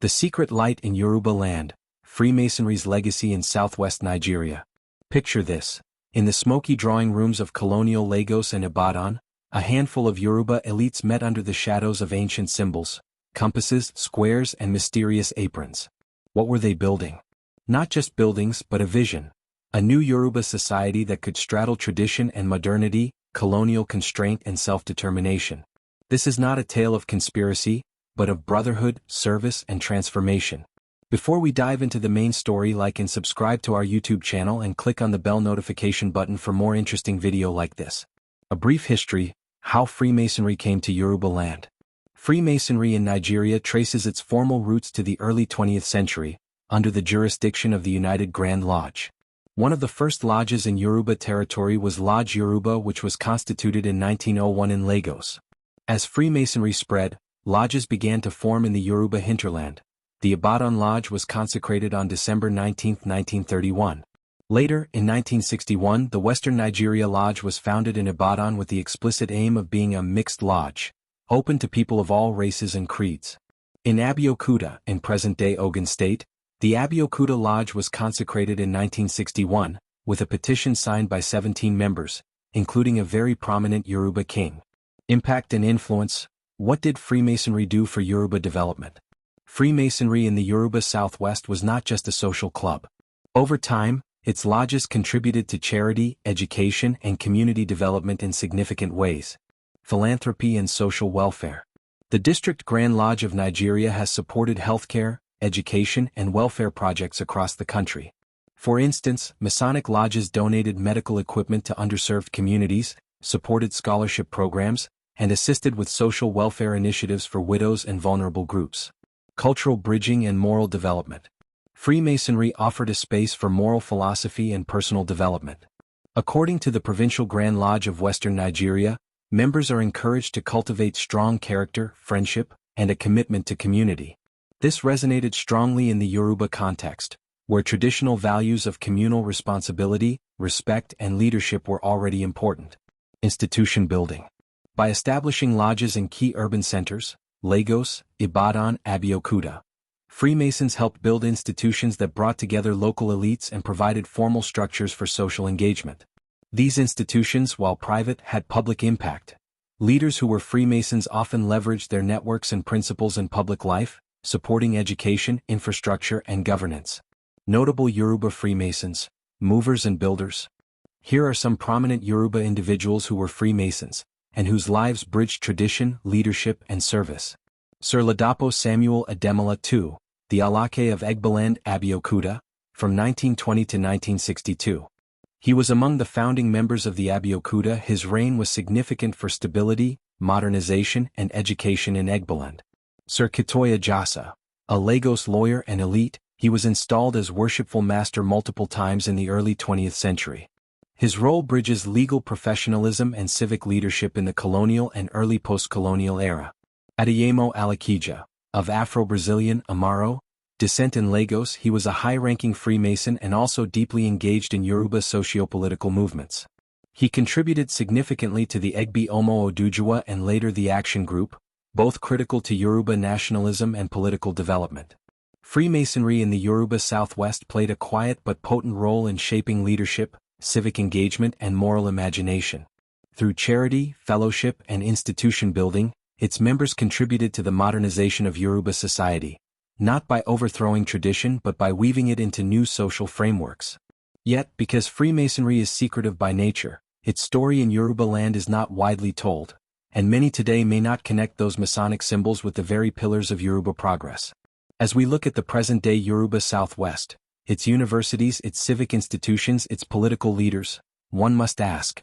The secret light in Yoruba land, Freemasonry's legacy in southwest Nigeria. Picture this. In the smoky drawing rooms of colonial Lagos and Ibadan, a handful of Yoruba elites met under the shadows of ancient symbols, compasses, squares, and mysterious aprons. What were they building? Not just buildings, but a vision. A new Yoruba society that could straddle tradition and modernity, colonial constraint and self-determination. This is not a tale of conspiracy, but of brotherhood, service, and transformation. Before we dive into the main story, like and subscribe to our YouTube channel and click on the bell notification button for more interesting video like this. A brief history, how Freemasonry came to Yoruba land. Freemasonry in Nigeria traces its formal roots to the early 20th century, under the jurisdiction of the United Grand Lodge. One of the first lodges in Yoruba territory was Lodge Yoruba, which was constituted in 1901 in Lagos. As Freemasonry spread, lodges began to form in the Yoruba hinterland. The Ibadan Lodge was consecrated on December 19, 1931. Later, in 1961, the Western Nigeria Lodge was founded in Ibadan with the explicit aim of being a mixed lodge, open to people of all races and creeds. In Abeokuta, in present-day Ogun State, the Abeokuta Lodge was consecrated in 1961, with a petition signed by 17 members, including a very prominent Yoruba king. Impact and influence. What did Freemasonry do for Yoruba development? Freemasonry in the Yoruba Southwest was not just a social club. Over time, its lodges contributed to charity, education, and community development in significant ways. Philanthropy and social welfare. The District Grand Lodge of Nigeria has supported healthcare, education, and welfare projects across the country. For instance, Masonic lodges donated medical equipment to underserved communities, supported scholarship programs, and assisted with social welfare initiatives for widows and vulnerable groups. Cultural bridging and moral development. Freemasonry offered a space for moral philosophy and personal development. According to the Provincial Grand Lodge of Western Nigeria, members are encouraged to cultivate strong character, friendship, and a commitment to community. This resonated strongly in the Yoruba context, where traditional values of communal responsibility, respect, and leadership were already important. Institution building. By establishing lodges in key urban centers, Lagos, Ibadan, Abeokuta, Freemasons helped build institutions that brought together local elites and provided formal structures for social engagement. These institutions, while private, had public impact. Leaders who were Freemasons often leveraged their networks and principles in public life, supporting education, infrastructure, and governance. Notable Yoruba Freemasons, movers and builders. Here are some prominent Yoruba individuals who were Freemasons, and whose lives bridged tradition, leadership, and service. Sir Ladapo Samuel Ademola II, the Alake of Egbaland, Abeokuta, from 1920 to 1962. He was among the founding members of the Abeokuta. His reign was significant for stability, modernization, and education in Egbaland. Sir Kitoya Jasa, a Lagos lawyer and elite, he was installed as worshipful master multiple times in the early 20th century. His role bridges legal professionalism and civic leadership in the colonial and early post-colonial era. Adeyemo Alakija, of Afro-Brazilian Amaro descent in Lagos, he was a high-ranking Freemason and also deeply engaged in Yoruba socio-political movements. He contributed significantly to the Egbe Omo Oduduwa and later the Action Group, both critical to Yoruba nationalism and political development. Freemasonry in the Yoruba Southwest played a quiet but potent role in shaping leadership, civic engagement, and moral imagination. Through charity, fellowship, and institution building, its members contributed to the modernization of Yoruba society, not by overthrowing tradition but by weaving it into new social frameworks. Yet, because Freemasonry is secretive by nature, its story in Yoruba land is not widely told, and many today may not connect those Masonic symbols with the very pillars of Yoruba progress. As we look at the present-day Yoruba Southwest, its universities, its civic institutions, its political leaders, one must ask,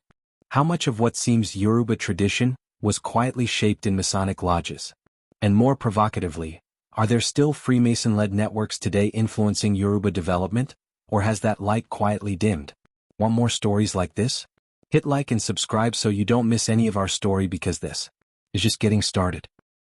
how much of what seems Yoruba tradition was quietly shaped in Masonic lodges? And more provocatively, are there still Freemason-led networks today influencing Yoruba development, or has that light quietly dimmed? Want more stories like this? Hit like and subscribe so you don't miss any of our story, because this is just getting started.